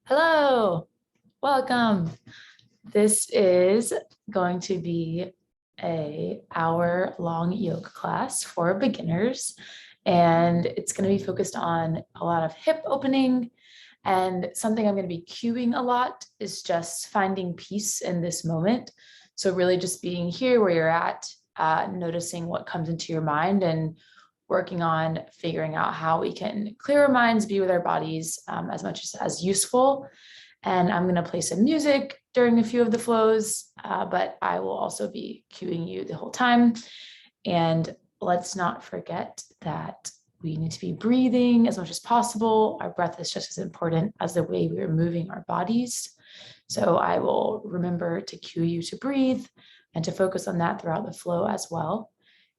Hello, welcome. This is going to be an hour-long yoga class for beginners, and it's going to be focused on a lot of hip opening. And something I'm going to be cueing a lot is just finding peace in this moment. So really just being here where you're at, noticing what comes into your mind and working on figuring out how we can clear our minds, be with our bodies as much as useful. And I'm going to play some music during a few of the flows, but I will also be cueing you the whole time. And let's not forget that we need to be breathing as much as possible. Our breath is just as important as the way we're moving our bodies. So I will remember to cue you to breathe and to focus on that throughout the flow as well.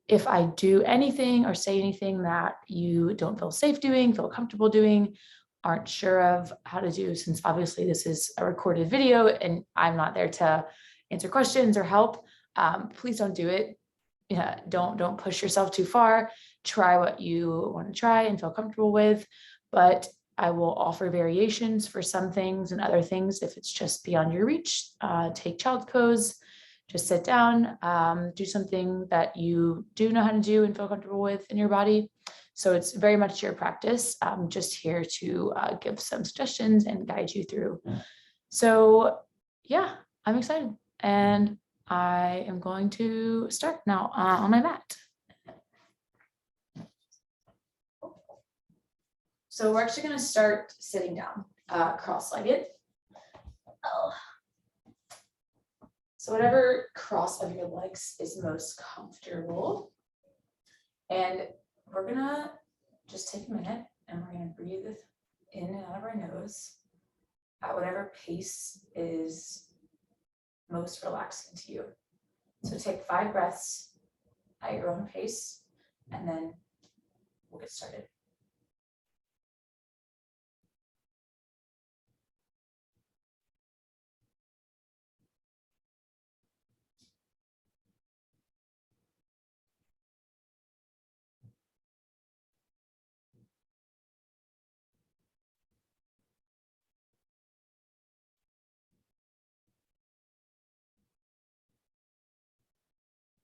If I do anything or say anything that you don't feel safe doing, feel comfortable doing, aren't sure of how to do, since obviously this is a recorded video and I'm not there to answer questions or help, please don't do it. Yeah, don't push yourself too far. Try what you want to try and feel comfortable with, but I will offer variations for some things and other things if it's just beyond your reach. Take child's pose, just sit down, do something that you do know how to do and feel comfortable with in your body. So it's very much your practice. I'm just here to give some suggestions and guide you through. So yeah, I'm excited. And I am going to start now on my mat. So we're actually going to start sitting down, cross-legged. Oh. So whatever cross of your legs is most comfortable. And we're going to just take a minute and we're going to breathe in and out of our nose at whatever pace is most relaxing to you. So take 5 breaths at your own pace, and then we'll get started.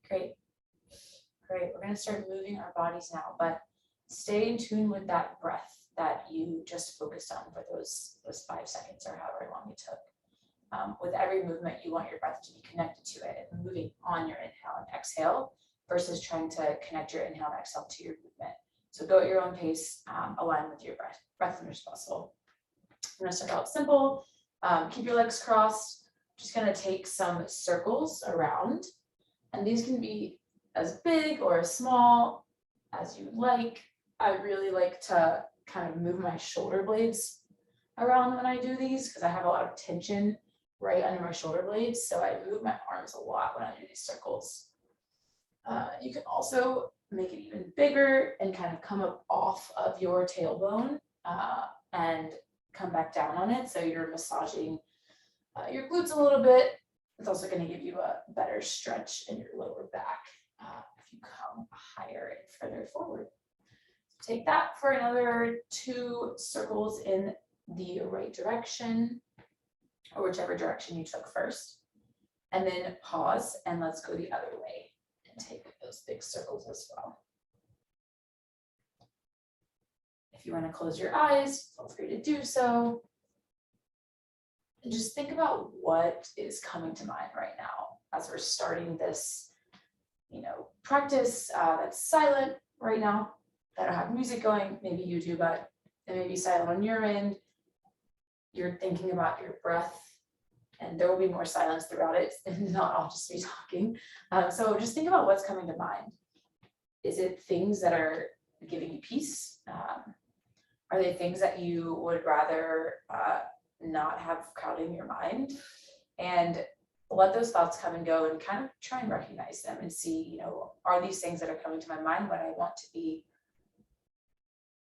Great. Great. We're going to start moving our bodies now, but stay in tune with that breath that you just focused on for those 5 seconds or however long it took. With every movement, you want your breath to be connected to it and moving on your inhale and exhale versus trying to connect your inhale and exhale to your movement. So go at your own pace, align with your breath as much as possible. I'm going to start out simple. Keep your legs crossed. Just going to take some circles around, and these can be as big or as small as you like. I really like to kind of move my shoulder blades around when I do these because I have a lot of tension right under my shoulder blades. So I move my arms a lot when I do these circles. You can also make it even bigger and kind of come up off of your tailbone and come back down on it. So you're massaging your glutes a little bit. It's also going to give you a better stretch in your lower back if you come higher and further forward. Take that for another 2 circles in the right direction, or whichever direction you took first. And then pause and let's go the other way and take those big circles as well. If you want to close your eyes, feel free to do so. And just think about what is coming to mind right now as we're starting this, practice that's silent right now. I don't have music going, maybe you do, but it may be silent on your end. You're thinking about your breath, and there will be more silence throughout it, and not all just me talking. So just think about what's coming to mind. Is it things that are giving you peace? Are they things that you would rather not have crowding your mind? And let those thoughts come and go and kind of try and recognize them and see, are these things that are coming to my mind when I want to be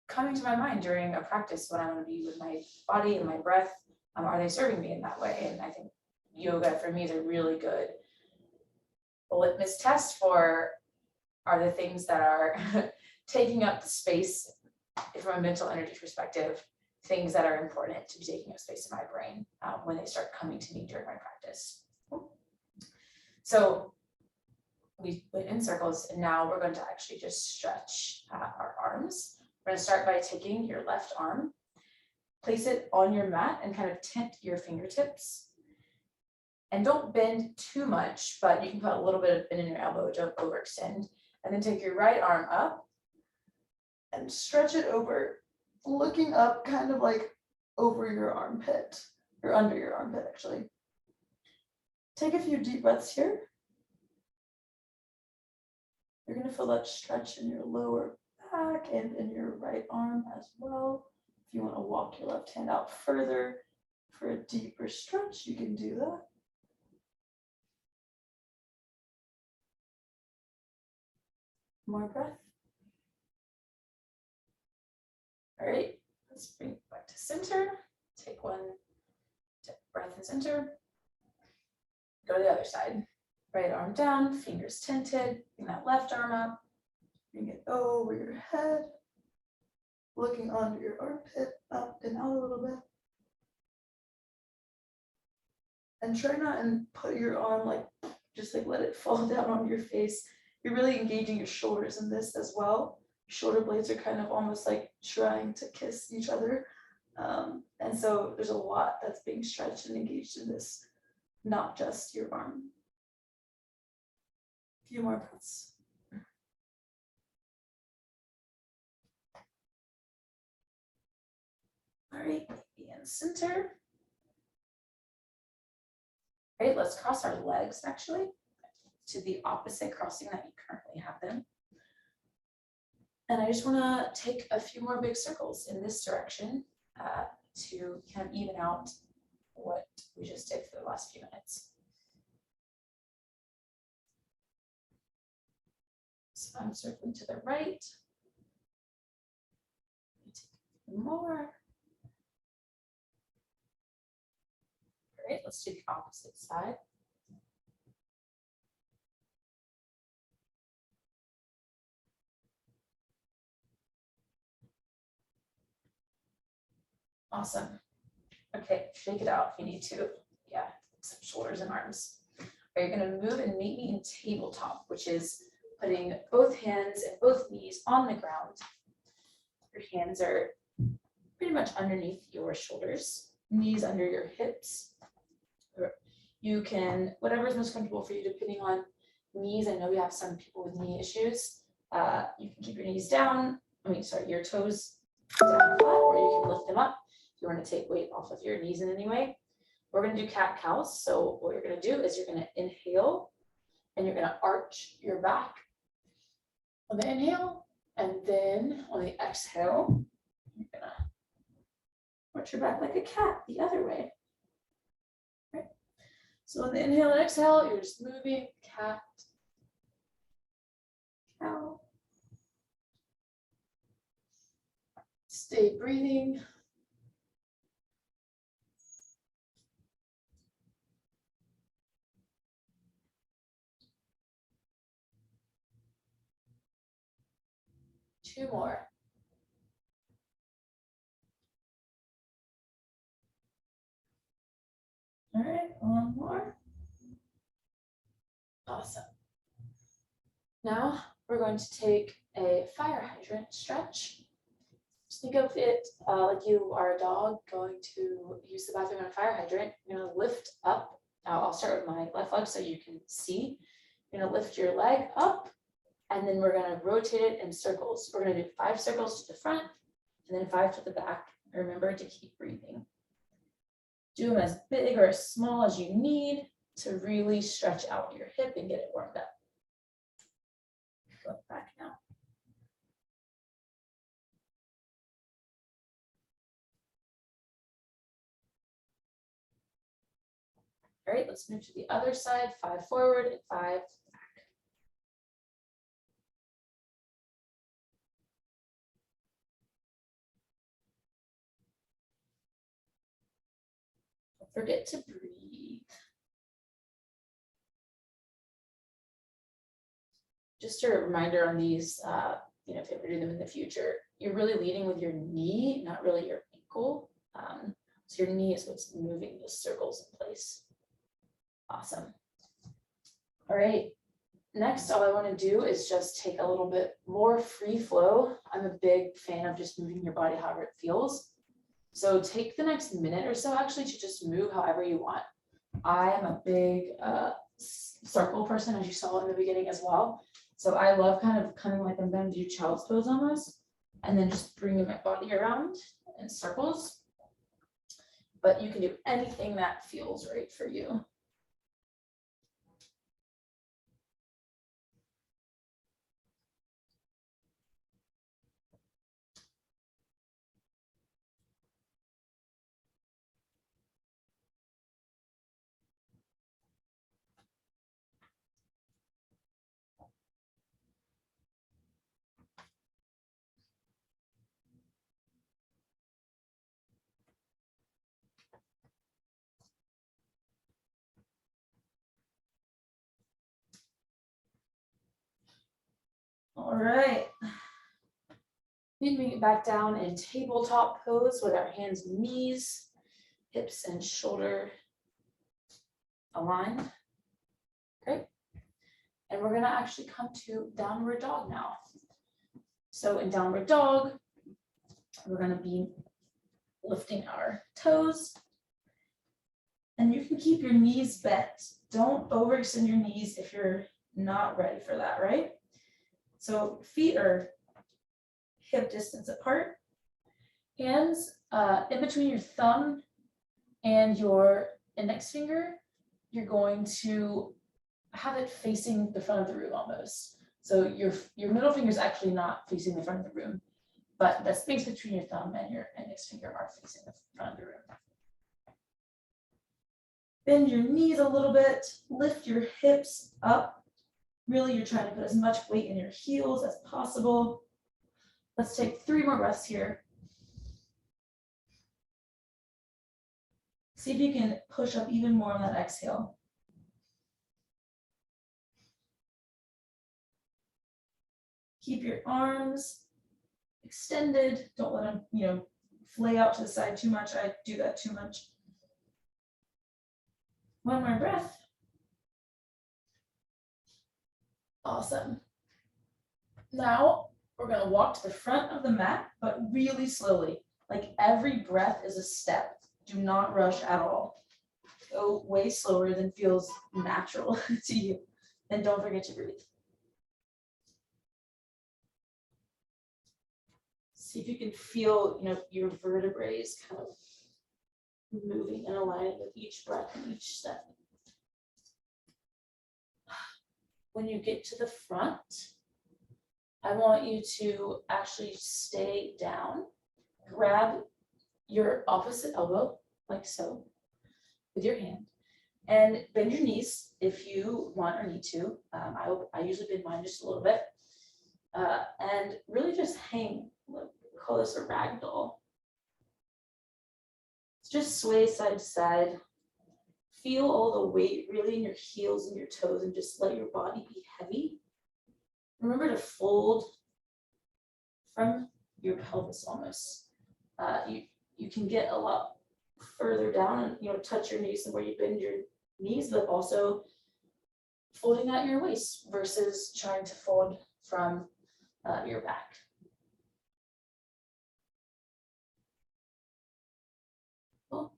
coming to my mind during a practice when I want to be with my body and my breath? Are they serving me in that way? And I think yoga for me is a really good litmus test for, are the things that are taking up the space from a mental energy perspective things that are important to be taking up space in my brain when they start coming to me during my practice. So we went in circles, and now we're going to actually just stretch our arms. We're going to start by taking your left arm, place it on your mat, and kind of tent your fingertips. And don't bend too much, but you can put a little bit of bend in your elbow, don't overextend. And then take your right arm up and stretch it over, looking up kind of like over your armpit, or under your armpit actually. Take a few deep breaths here. You're going to feel that stretch in your lower back and in your right arm as well. If you want to walk your left hand out further for a deeper stretch, you can do that. More breath. All right, let's bring it back to center. Take one deep breath in center. Go to the other side. Right arm down, fingers tented. Bring that left arm up. Bring it over your head. Looking under your armpit, up and out a little bit. And try not and put your arm like, just like let it fall down on your face. You're really engaging your shoulders in this as well. Shoulder blades are kind of almost like trying to kiss each other. And so there's a lot that's being stretched and engaged in this, not just your arm. A few more breaths. All right, be in center. All right, let's cross our legs actually to the opposite crossing that you currently have them. And I just want to take a few more big circles in this direction to kind of even out what we just did for the last few minutes. So I'm circling to the right. Take a few more. All right, let's do the opposite side. Awesome. Okay, shake it out if you need to. Yeah, some shoulders and arms. Are you going to move and meet me in tabletop, which is putting both hands and both knees on the ground. Your hands are pretty much underneath your shoulders, knees under your hips. You can, whatever is most comfortable for you, depending on knees. I know we have some people with knee issues. You can keep your knees down. Your toes down flat, or you can lift them up. If you want to take weight off of your knees in any way. We're going to do cat-cows. So what you're going to do is you're going to inhale and you're going to arch your back on the inhale, and then on the exhale, you're going to arch your back like a cat the other way. Right. So on the inhale and exhale, you're just moving cat, cow. Stay breathing. Two more. All right, one more. Awesome. Now we're going to take a fire hydrant stretch. Just think of it like you are a dog going to use the bathroom on a fire hydrant. You're going to lift up. I'll start with my left leg so you can see. You're going to lift your leg up, and then we're going to rotate it in circles. We're going to do 5 circles to the front and then 5 to the back. Remember to keep breathing. Do them as big or as small as you need to really stretch out your hip and get it warmed up. Go back now. All right, let's move to the other side. 5 forward and 5 back. Don't forget to breathe. Just a reminder on these, if you ever do them in the future, you're really leading with your knee, not really your ankle. Cool. So your knee is what's moving those circles in place. Awesome. All right. Next, all I want to do is just take a little bit more free flow. I'm a big fan of just moving your body however it feels. So take the next minute or so actually to just move however you want. I am a big circle person, as you saw in the beginning as well. So I love kind of coming like I'm going to do child's pose almost, and then just bringing my body around in circles. But you can do anything that feels right for you. All right. We bring it back down in tabletop pose with our hands and knees, hips and shoulder aligned. Great. And we're going to actually come to downward dog now. So in downward dog, we're going to be lifting our toes. And you can keep your knees bent. Don't overextend your knees if you're not ready for that, right? So feet are hip distance apart. Hands in between your thumb and your index finger, you're going to have it facing the front of the room almost. So your middle finger is actually not facing the front of the room, but the space between your thumb and your index finger are facing the front of the room. Bend your knees a little bit, lift your hips up. Really, you're trying to put as much weight in your heels as possible. Let's take 3 more breaths here. See if you can push up even more on that exhale. Keep your arms extended. Don't let them, flay out to the side too much. I do that too much. 1 more breath. Awesome. Now we're going to walk to the front of the mat, but really slowly. Like every breath is a step. Do not rush at all. Go way slower than feels natural to you. And don't forget to breathe. See if you can feel, your vertebrae kind of moving and aligning with each breath and each step. When you get to the front, I want you to actually stay down, grab your opposite elbow, like so, with your hand, and bend your knees if you want or need to. I usually bend mine just a little bit, and really just hang. We call this a rag doll. Just sway side to side. Feel all the weight really in your heels and your toes, and just let your body be heavy. Remember to fold from your pelvis almost. You can get a lot further down and touch your knees and where you bend your knees, but also folding at your waist versus trying to fold from your back. Cool.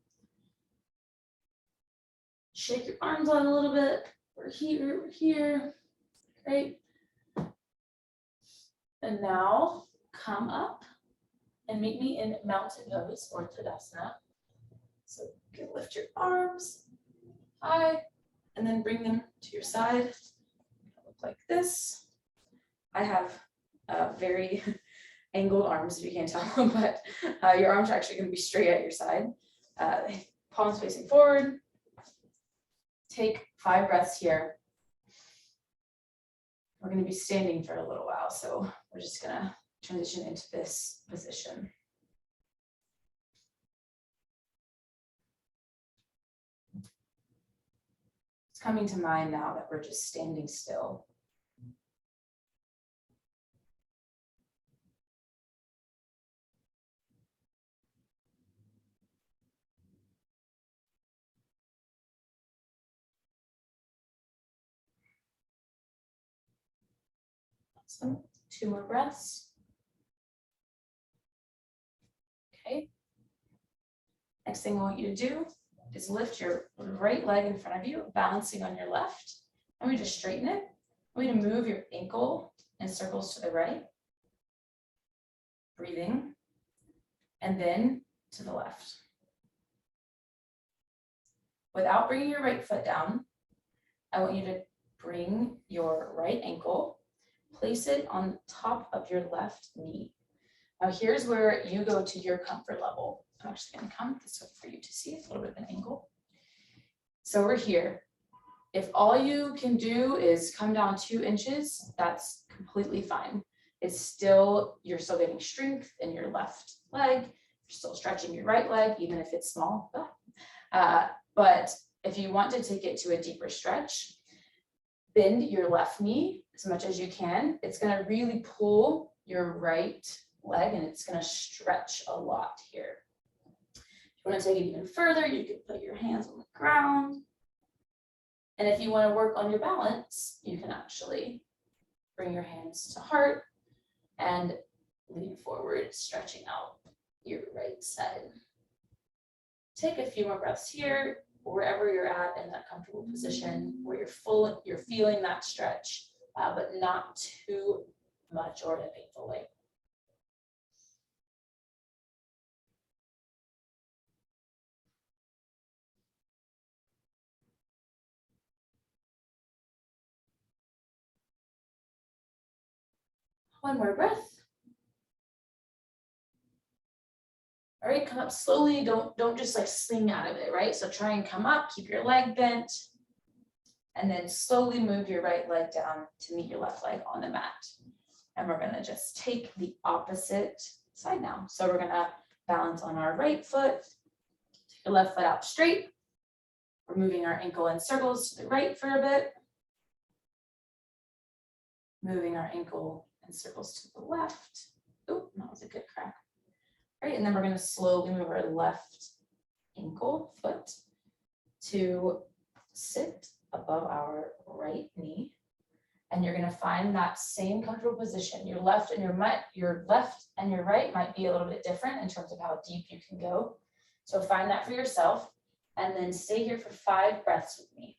Shake your arms out a little bit. We're here. Great. And now come up and meet me in mountain pose or Tadasana. So you can lift your arms high and then bring them to your side. Look like this. I have very angled arms, if you can't tell, but your arms are actually going to be straight at your side. Palms facing forward. Take 5 breaths here. We're going to be standing for a little while, so we're just going to transition into this position. It's coming to mind now that we're just standing still. Awesome. 2 more breaths. Okay. Next thing I want you to do is lift your right leg in front of you, balancing on your left. And we just straighten it. I'm going to move your ankle in circles to the right. Breathing. And then to the left. Without bringing your right foot down, I want you to bring your right ankle, place it on top of your left knee. Now here's where you go to your comfort level. I'm actually going to come this way for you to see. It's a little bit of an angle. So we're here. If all you can do is come down 2 inches, that's completely fine. It's still, you're still getting strength in your left leg. You're still stretching your right leg, even if it's small. But if you want to take it to a deeper stretch, bend your left knee as much as you can. It's going to really pull your right leg and it's going to stretch a lot here. If you want to take it even further, you can put your hands on the ground. And if you want to work on your balance, you can actually bring your hands to heart and lean forward, stretching out your right side. Take a few more breaths here, wherever you're at in that comfortable position where you're feeling that stretch, but not too much or in a painful way. One more breath. All right, come up slowly. Don't just like swing out of it, right? So try and come up, keep your leg bent, and then slowly move your right leg down to meet your left leg on the mat. And we're gonna just take the opposite side now. So we're gonna balance on our right foot, take your left foot out straight. We're moving our ankle in circles to the right for a bit. Moving our ankle in circles to the left. Oh, that was a good crack. All right, and then we're going to slowly move our left ankle foot to sit above our right knee. And you're going to find that same comfortable position. Your left and your right might be a little bit different in terms of how deep you can go. So find that for yourself and then stay here for 5 breaths with me.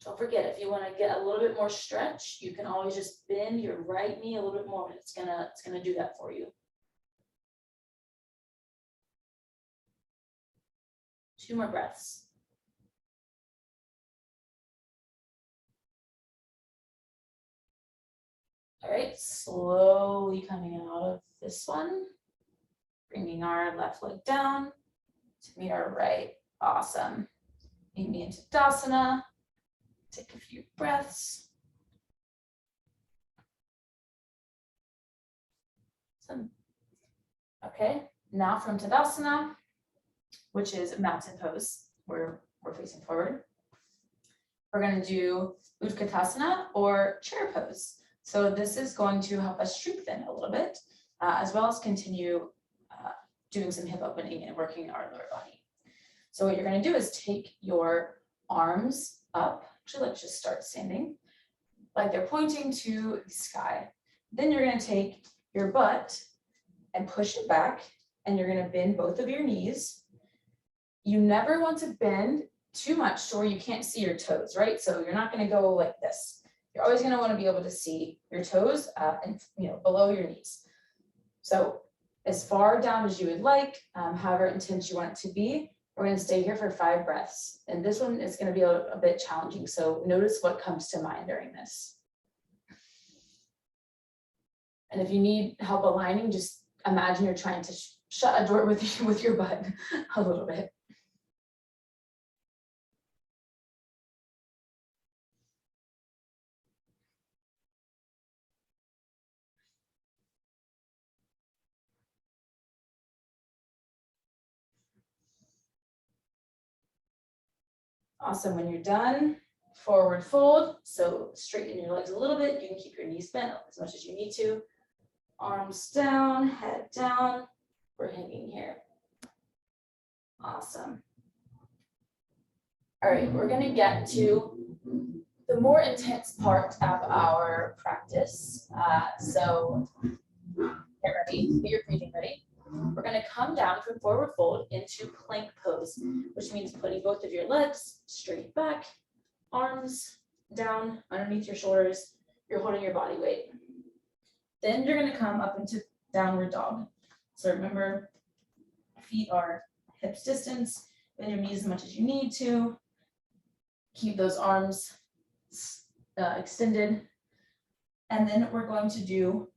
Don't forget, if you want to get a little bit more stretch, you can always just bend your right knee a little bit more, and it's gonna do that for you. 2 more breaths. All right, slowly coming out of this one, bringing our left leg down to meet our right. Awesome. Meet me into Tadasana. Take a few breaths. Okay, now from Tadasana, which is mountain pose, where we're facing forward, we're going to do Utkatasana or chair pose. So this is going to help us strengthen a little bit, as well as continue doing some hip opening and working our lower body. So what you're going to do is take your arms up. Actually, let's just start standing like they're pointing to the sky. Then you're going to take your butt and push it back, and you're going to bend both of your knees. You never want to bend too much to where you can't see your toes, right? So you're not going to go like this. You're always going to want to be able to see your toes and below your knees. So as far down as you would like, however intense you want it to be. We're going to stay here for 5 breaths. And this one is going to be a bit challenging. So notice what comes to mind during this. And if you need help aligning, just imagine you're trying to shut a door with your butt a little bit. Awesome. When you're done, forward fold. So straighten your legs a little bit. You can keep your knees bent as much as you need to. Arms down, head down. We're hanging here. Awesome. All right, we're gonna get to the more intense part of our practice. So get ready, get your breathing ready. We're gonna come down from forward fold into plank pose, which means putting both of your legs straight back, arms down underneath your shoulders. You're holding your body weight. Then you're gonna come up into downward dog. So remember, feet are hips distance, bend your knees as much as you need to. Keep those arms extended. And then we're going to do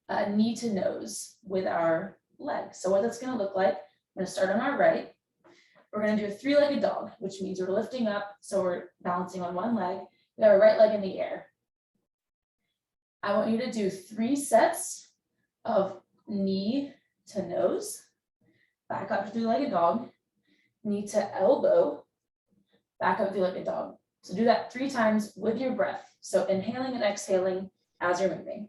a knee to nose with our legs. So what that's gonna look like, I'm gonna start on our right. We're gonna do a three-legged dog, which means we're lifting up, so we're balancing on one leg. We have our right leg in the air. I want you to do 3 sets of knee to nose, back up to three-legged dog, knee to elbow, back up three-legged dog. So do that 3 times with your breath. So inhaling and exhaling as you're moving.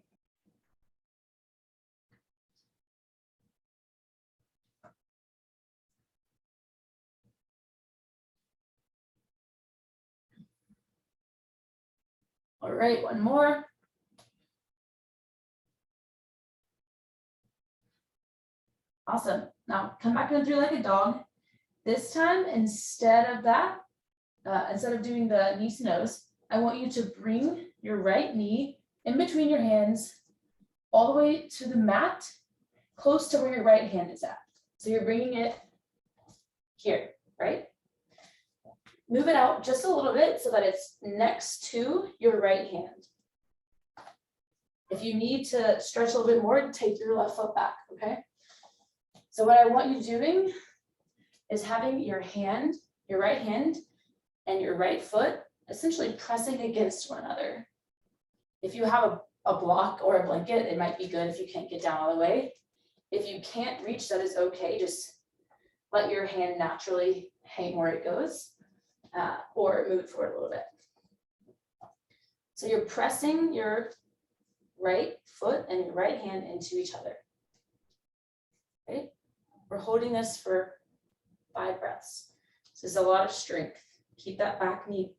All right, one more. Awesome. Now come back to the three-legged dog. This time, instead of that, instead of doing the knee to nose, I want you to bring your right knee in between your hands all the way to the mat, close to where your right hand is at. So you're bringing it here, right? Move it out just a little bit so that it's next to your right hand. If you need to stretch a little bit more, take your left foot back, okay? So what I want you doing is having your hand, your right hand, and your right foot essentially pressing against one another. If you have a block or a blanket, it might be good if you can't get down all the way. If you can't reach, that is okay. Just let your hand naturally hang where it goes, or move it forward a little bit. So you're pressing your right foot and your right hand into each other. Okay? We're holding this for 5 breaths. This is a lot of strength. Keep that back knee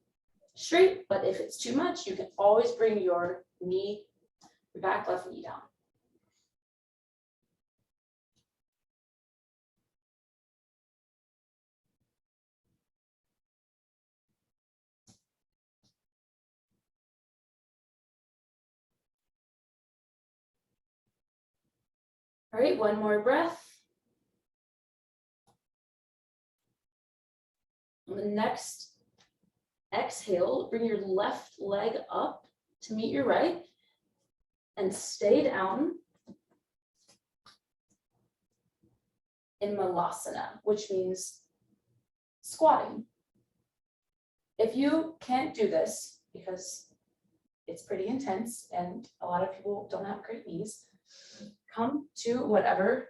straight, but if it's too much, you can always bring your knee, your back left knee down. All right, one more breath. On the next exhale, bring your left leg up to meet your right and stay down in malasana, which means squatting. If you can't do this, because it's pretty intense and a lot of people don't have great knees, come to whatever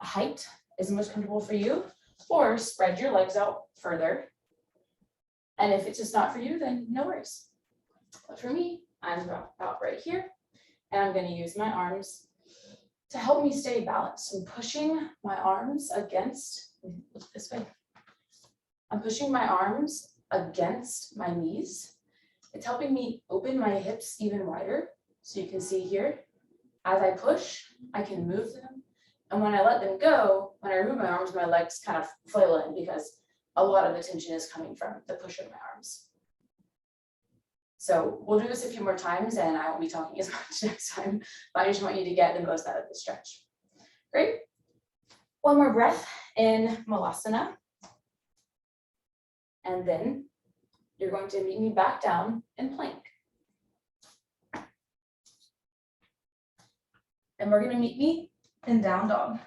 height is most comfortable for you, or spread your legs out further. And if it's just not for you, then no worries. But for me, I'm about right here, and I'm going to use my arms to help me stay balanced. I'm pushing my arms against, look this way. I'm pushing my arms against my knees. It's helping me open my hips even wider. So you can see here, as I push, I can move them. And when I let them go, when I remove my arms, my legs kind of flail in because a lot of the tension is coming from the push of my arms. So we'll do this a few more times and I won't be talking as much next time, but I just want you to get the most out of the stretch. Great. One more breath in Malasana. And then you're going to meet me back down in plank. And we're going to meet me in down dog.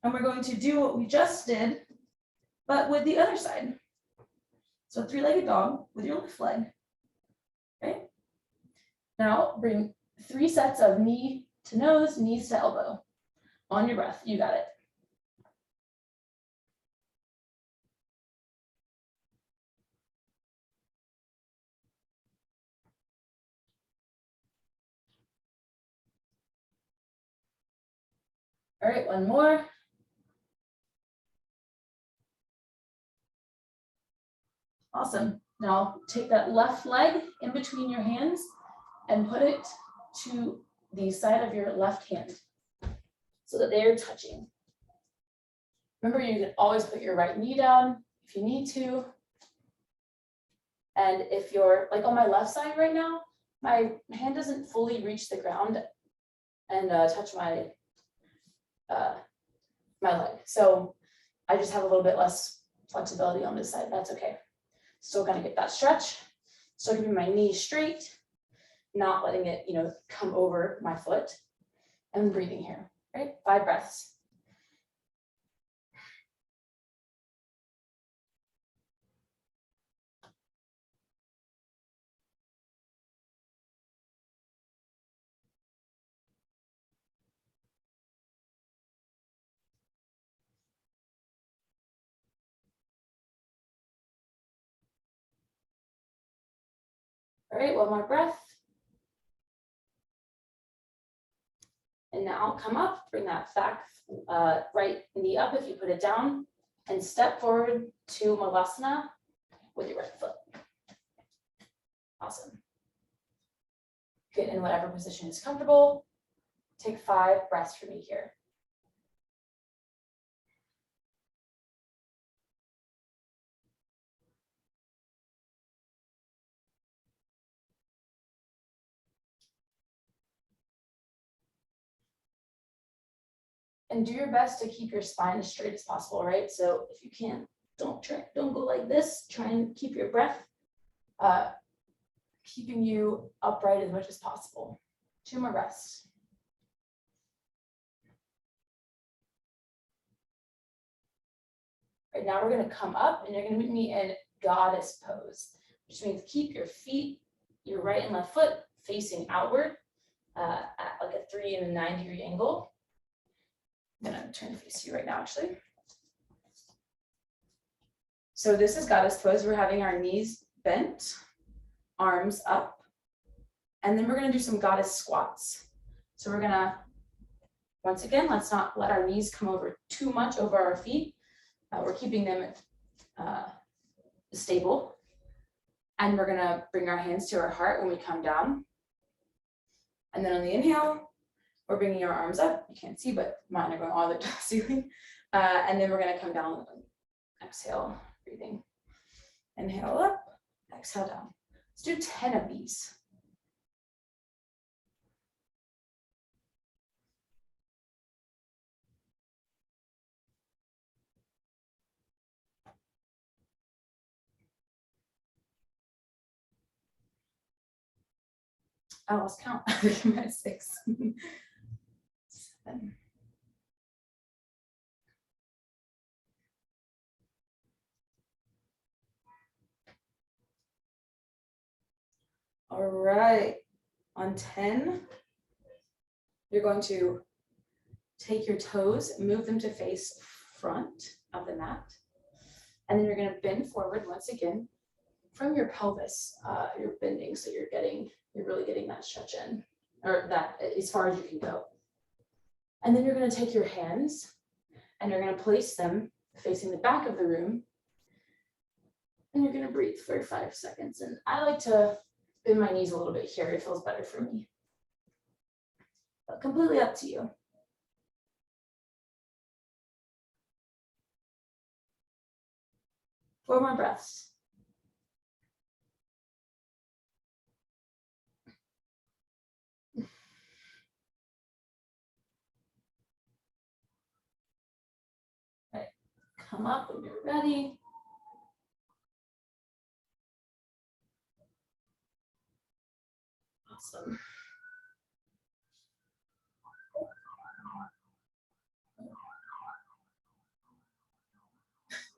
And we're going to do what we just did, but with the other side. So 3-legged dog with your left leg. Okay. Now bring 3 sets of knee to nose, knees to elbow. On your breath, you got it. All right, one more. Awesome. Now take that left leg in between your hands and put it to the side of your left hand so that they are touching. Remember, you can always put your right knee down if you need to. And if you're like on my left side right now, my hand doesn't fully reach the ground and touch my my leg. So I just have a little bit less flexibility on this side. That's okay. Still gonna get that stretch. Still keeping my knee straight, not letting it, come over my foot. And breathing here, right? 5 breaths. All right, one more breath. And now come up, bring that back, right knee up if you put it down, and step forward to Malasana with your right foot. Awesome. Get in whatever position is comfortable. Take 5 breaths for me here. And do your best to keep your spine as straight as possible, right? So if you can't, don't go like this. Try and keep your breath, keeping you upright as much as possible. 2 more breaths. Right now we're gonna come up and you're gonna meet me in goddess pose, which means keep your feet, your right and left foot facing outward at like a 3 and a 9-degree angle. I'm gonna turn to face you right now, actually. So this is goddess pose. We're having our knees bent, arms up, and then we're gonna do some goddess squats. So we're gonna, once again, let's not let our knees come over too much over our feet. We're keeping them stable. And we're gonna bring our hands to our heart when we come down. And then on the inhale, we're bringing our arms up. You can't see, but mine are going all the way to the ceiling. And then we're gonna come down, exhale, breathing. Inhale up, exhale down. Let's do 10 of these. I lost count. I think I'm at 6. 7. All right, on 10, you're going to take your toes, move them to face front of the mat. And then you're gonna bend forward once again from your pelvis. You're bending, so you're really getting that stretch in, or that as far as you can go. And then you're gonna take your hands and you're gonna place them facing the back of the room. And you're gonna breathe for 5 seconds. And I like to bend my knees a little bit here. It feels better for me. But completely up to you. Four more breaths. All right, come up when you're ready. Awesome.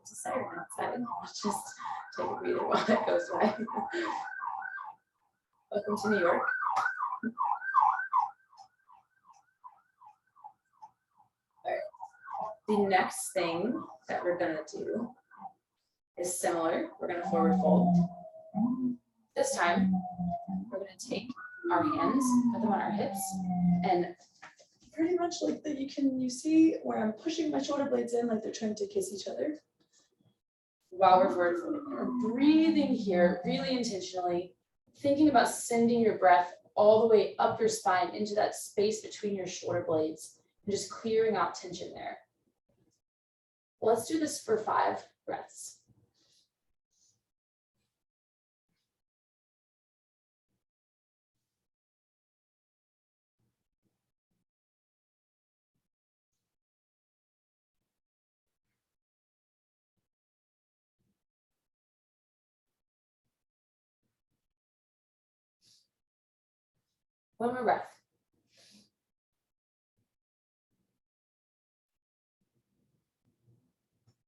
It's a siren outside. Let's just take a breather while that goes by. Welcome to New York. All right. The next thing that we're gonna do is similar. We're gonna forward fold. This time, we're gonna take our hands, put them on our hips, and pretty much like that. You see where I'm pushing my shoulder blades in like they're trying to kiss each other. While we're forward folding, we're breathing here really intentionally, thinking about sending your breath all the way up your spine into that space between your shoulder blades and just clearing out tension there. Let's do this for 5 breaths. One more breath.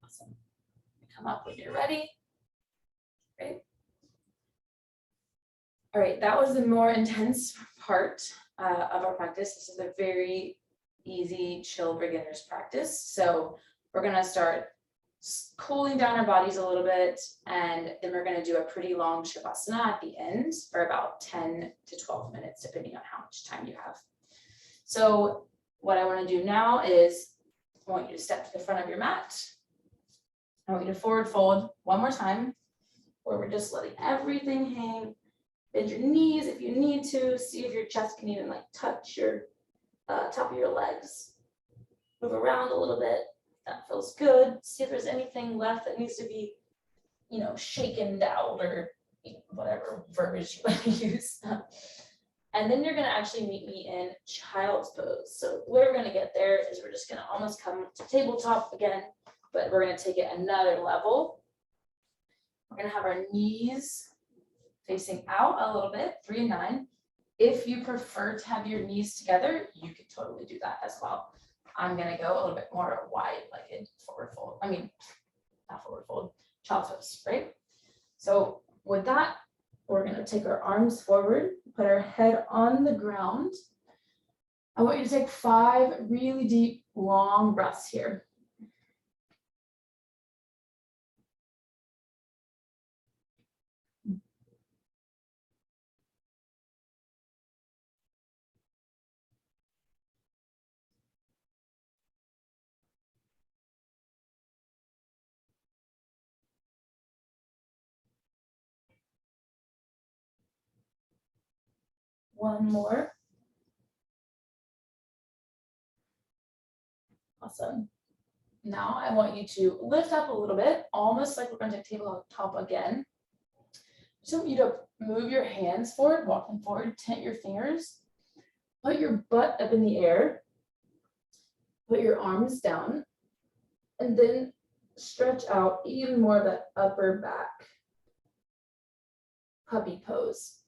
Awesome. Come up when you're ready. Great. All right, that was the more intense part of our practice. This is a very easy, chill beginner's practice. So we're gonna start cooling down our bodies a little bit, and then we're gonna do a pretty long shavasana at the end for about 10 to 12 minutes, depending on how much time you have. So what I wanna do now is I want you to step to the front of your mat. I want you to forward fold one more time, where we're just letting everything hang. Bend your knees if you need to. See if your chest can even like touch your top of your legs. Move around a little bit. That feels good. See if there's anything left that needs to be, shaken out or whatever verbiage you want to use. And then you're gonna actually meet me in child's pose. So the way we're gonna get there is we're just gonna almost come to tabletop again, but we're gonna take it another level. We're gonna have our knees facing out a little bit, 3 and 9. If you prefer to have your knees together, you could totally do that as well. I'm gonna go a little bit more wide-legged forward fold. Not forward fold, child's pose, right? So with that, we're gonna take our arms forward, put our head on the ground. I want you to take 5 really deep, long breaths here. One more. Awesome. Now I want you to lift up a little bit, almost like we're going to take tabletop again. Just want you to move your hands forward, walk them forward, tent your fingers, put your butt up in the air, put your arms down, and then stretch out even more of that upper back. Puppy pose.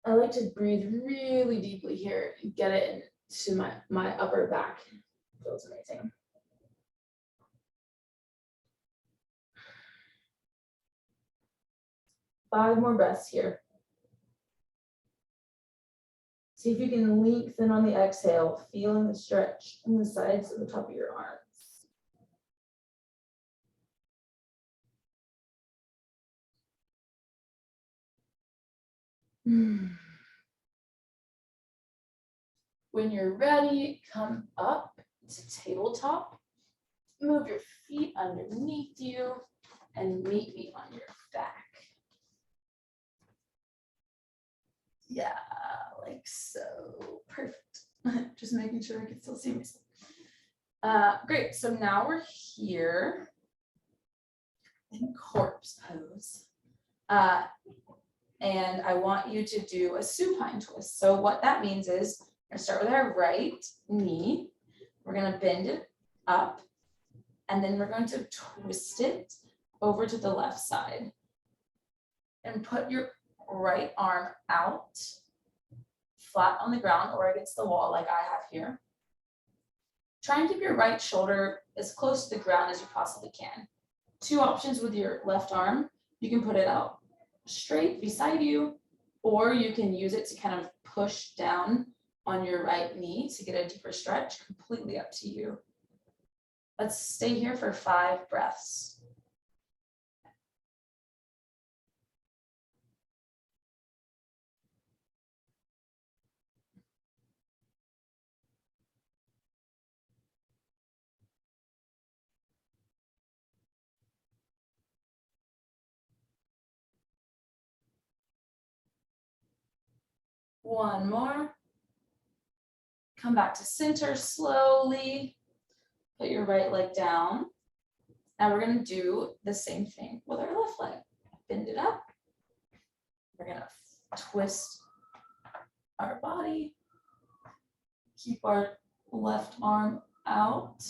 I like to breathe really deeply here and get it into my upper back. Feels amazing. Five more breaths here. See if you can lengthen on the exhale, feeling the stretch in the sides of the top of your arms. When you're ready, come up to tabletop. Move your feet underneath you and meet me on your back. Yeah, like so. Perfect. Just making sure I can still see myself. Great. So now we're here in corpse pose. And I want you to do a supine twist. So what that means is we're gonna start with our right knee. We're gonna bend it up, and then we're going to twist it over to the left side. And put your right arm out, flat on the ground or against the wall like I have here. Try and keep your right shoulder as close to the ground as you possibly can. 2 options with your left arm. You can put it out straight beside you, or you can use it to kind of push down on your right knee to get a deeper stretch. Completely up to you. Let's stay here for 5 breaths. One more. Come back to center slowly. Put your right leg down. Now we're going to do the same thing with our left leg. Bend it up. We're going to twist our body. Keep our left arm out.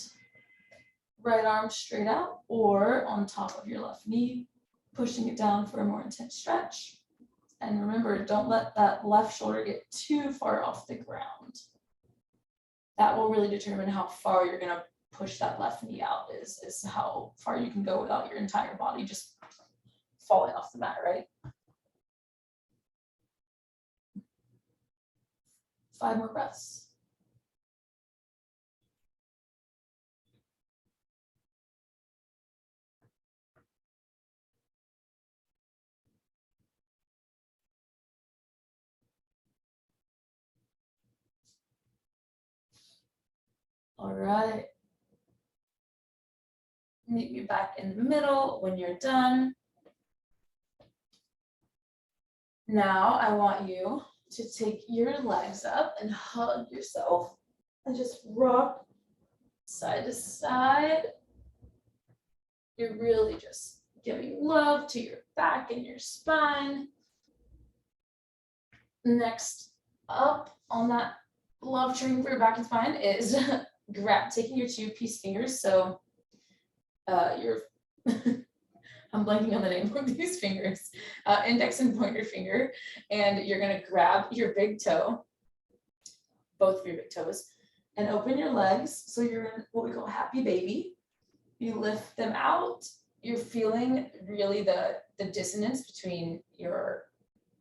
Right arm straight out or on top of your left knee, pushing it down for a more intense stretch. And remember, don't let that left shoulder get too far off the ground. That will really determine how far you're going to push that left knee out, is how far you can go without your entire body just falling off the mat, right? 5 more breaths. All right. Meet me back in the middle when you're done. Now I want you to take your legs up and hug yourself and just rock side to side. You're really just giving love to your back and your spine. Next up on that love training for your back and spine is taking your 2-piece fingers. So your I'm blanking on the name of these fingers, index and pointer finger, and you're gonna grab your big toe, both of your big toes, and open your legs. So you're in what we call happy baby. You lift them out. You're feeling really the dissonance between your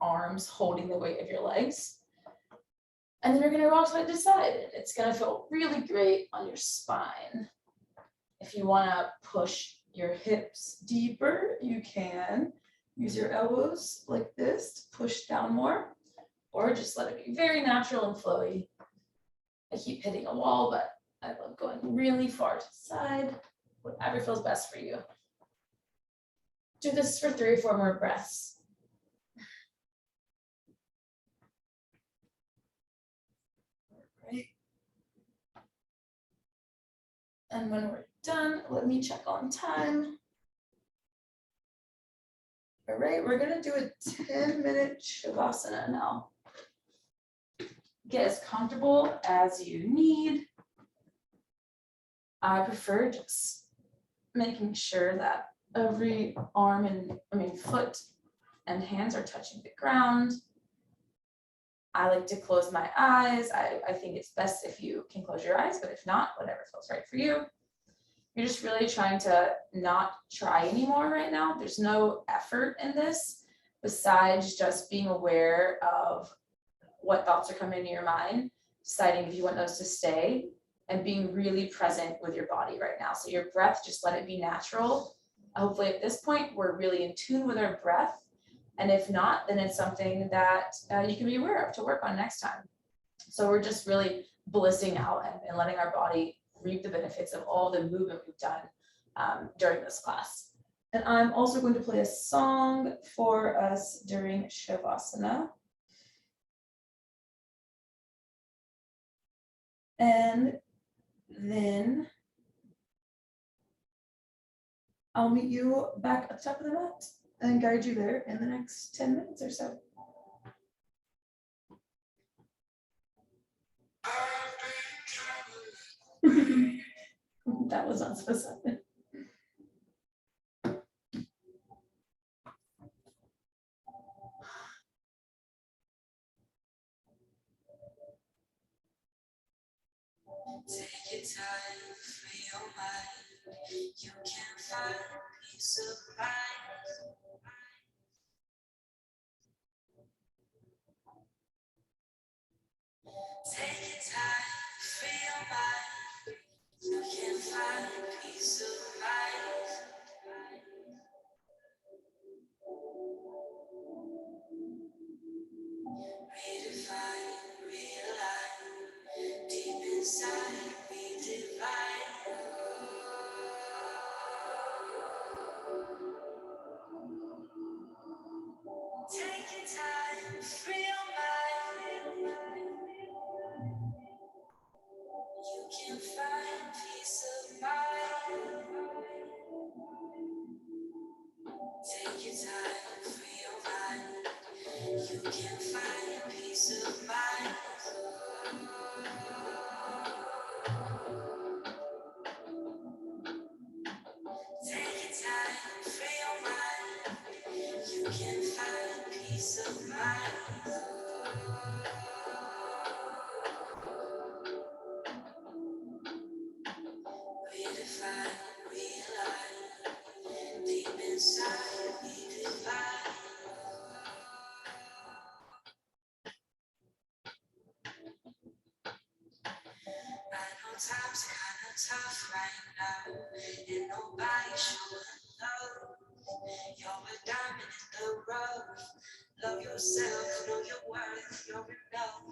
arms holding the weight of your legs. And then you're gonna rock side to side. It's gonna feel really great on your spine. If you wanna push your hips deeper, you can use your elbows like this to push down more, or just let it be very natural and flowy. I keep hitting a wall, but I love going really far to the side, whatever feels best for you. Do this for 3 or 4 more breaths. Right. And when we're done, let me check on time. All right, we're gonna do a 10-minute Shavasana now. Get as comfortable as you need. I prefer just making sure that every arm and foot and hands are touching the ground. I like to close my eyes. I think it's best if you can close your eyes, but if not, whatever feels right for you. You're just really trying to not try anymore right now. There's no effort in this besides just being aware of what thoughts are coming into your mind, deciding if you want those to stay, and being really present with your body right now. So your breath, just let it be natural. Hopefully at this point, we're really in tune with our breath. And if not, then it's something that you can be aware of to work on next time. So we're just really blissing out and letting our body reap the benefits of all the movement we've done during this class. And I'm also going to play a song for us during Shavasana. And then I'll meet you back at the top of the mat and guide you there in the next 10 minutes or so. That was not supposed to happen. Take your time for your mind. You can find peace of mind. Take your time for your mind. You can find peace of mind. Redefine, realign. Deep inside, be divine. Take your time, free your mind. can find peace of mind. Take your time, free your mind. You can find peace of mind. Redefine, realign. Deep inside, we divine. I know time's kinda tough right now, and nobody showing love. You're a diamond in the rough. Love yourself, know your worth, you're enough.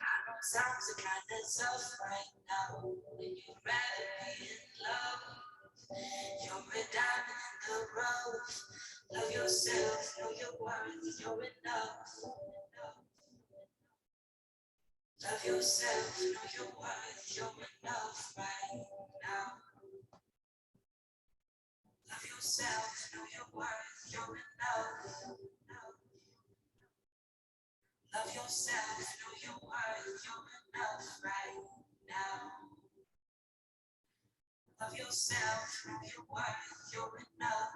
I know times are kinda tough right now, when you'd rather be in love. You're a diamond in the rough. Love yourself, know your worth, you're enough. Love yourself, know your worth, you're enough right now. Love yourself, know your worth, you're enough. Love yourself, know your worth, you're enough right now. Love yourself, know your worth, you're enough.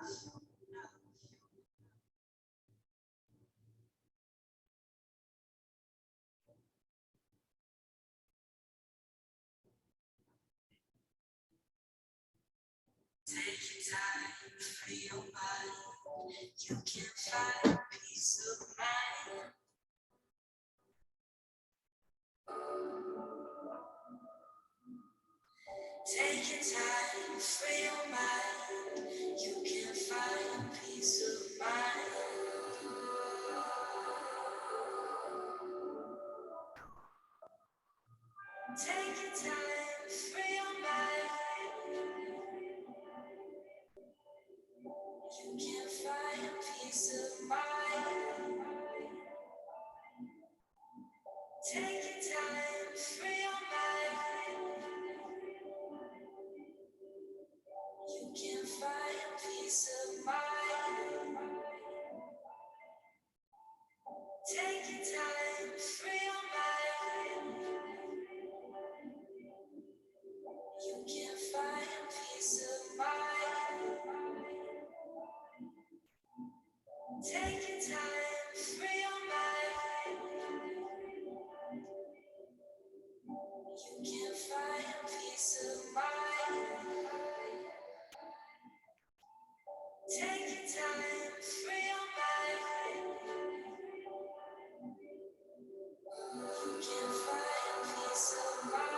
Take your time, free your mind. You can find peace of mind. Take your time, free your mind. You can find peace of mind. Take your time, free your mind. You can find peace of mind. Take your time, free your mind. You can find peace of mind. Take your time, free your mind. You can find peace of mind. Take your time, free your mind. You can find peace of mind. Take your time, free your mind. You can find peace of mind.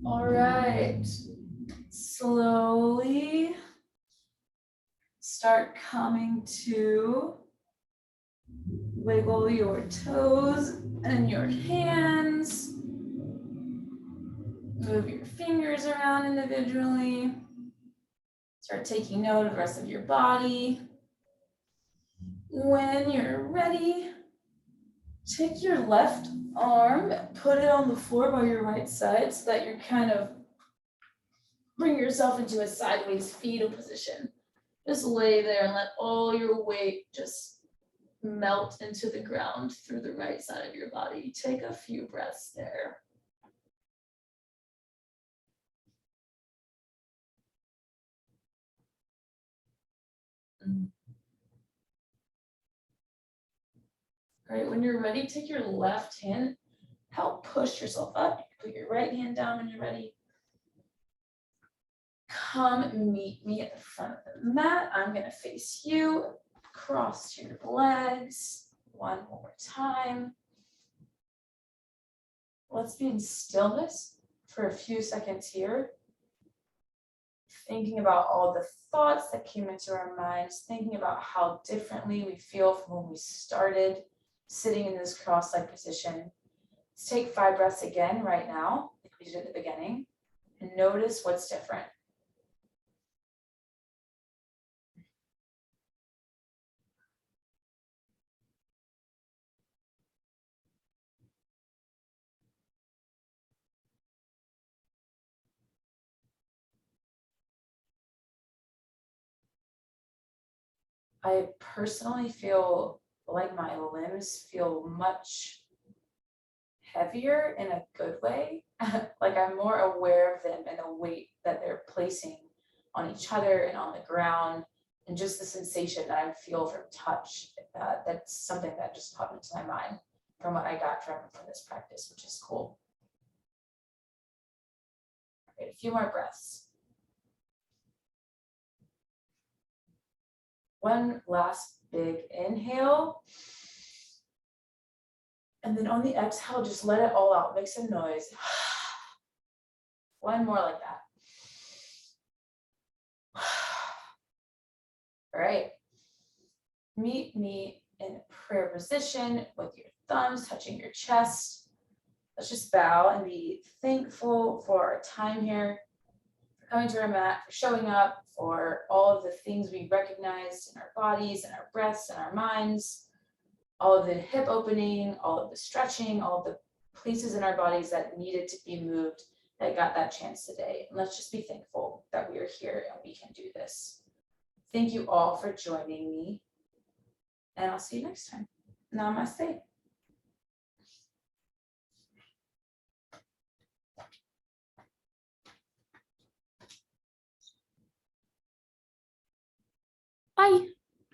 All right, slowly start coming to wiggle your toes and your hands. Move your fingers around individually. Start taking note of the rest of your body. When you're ready, take your left arm, put it on the floor by your right side so that you're kind of bring yourself into a sideways fetal position. Just lay there and let all your weight just melt into the ground through the right side of your body. Take a few breaths there. All right, when you're ready, take your left hand, help push yourself up. Put your right hand down when you're ready. Come meet me at the front of the mat. I'm gonna face you. Cross your legs. One more time. Let's be in stillness for a few seconds here. Thinking about all the thoughts that came into our minds, thinking about how differently we feel from when we started sitting in this cross-legged position. Let's take 5 breaths again right now, like we did at the beginning, and notice what's different. I personally feel like my limbs feel much heavier in a good way. Like I'm more aware of them and the weight that they're placing on each other and on the ground, and just the sensation that I feel from touch. That's something that just popped into my mind from what I got from this practice, which is cool. All right, a few more breaths. One last big inhale. And then on the exhale, just let it all out, make some noise. One more like that. All right. Meet me in prayer position with your thumbs touching your chest. Let's just bow and be thankful for our time here, for coming to our mat, for showing up, for all of the things we recognized in our bodies and our breaths and our minds. All of the hip opening, all of the stretching, all of the places in our bodies that needed to be moved that got that chance today. And let's just be thankful that we are here and we can do this. Thank you all for joining me, and I'll see you next time. Namaste. Bye.